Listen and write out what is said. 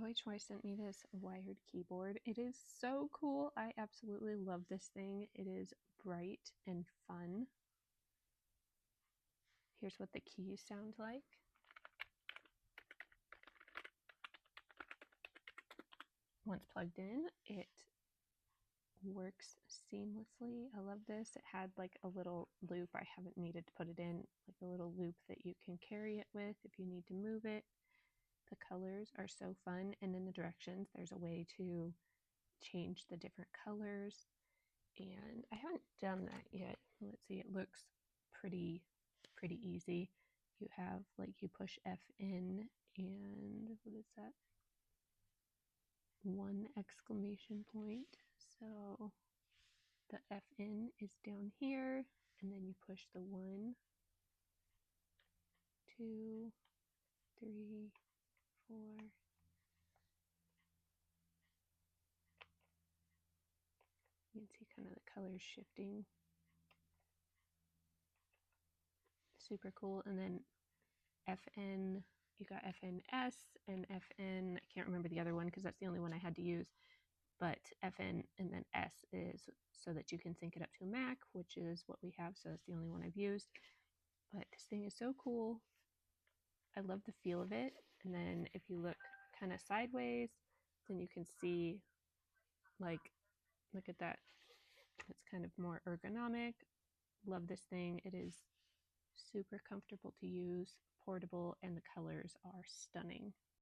OHY sent me this wired keyboard. It is so cool. I absolutely love this thing. It is bright and fun. Here's what the keys sound like. Once plugged in, it works seamlessly. I love this. It had like a little loop. I haven't needed to put it in, like a little loop that you can carry it with if you need to move it. The colors are so fun, and in the directions there's a way to change the different colors, and I haven't done that yet. Let's see, it looks pretty easy. You have like, you push FN, and what is that, one exclamation point. So the FN is down here, and then you push the 1, 2, 3, 4. You can see kind of the colors shifting. Super cool. And then FN, you got FNS and FN, I can't remember the other one because that's the only one I had to use, but FN and then S is so that you can sync it up to a Mac, which is what we have, so that's the only one I've used. But this thing is so cool. I love the feel of it. And then if you look kind of sideways, then you can see, like, look at that. It's kind of more ergonomic. Love this thing. It is super comfortable to use, portable, and the colors are stunning.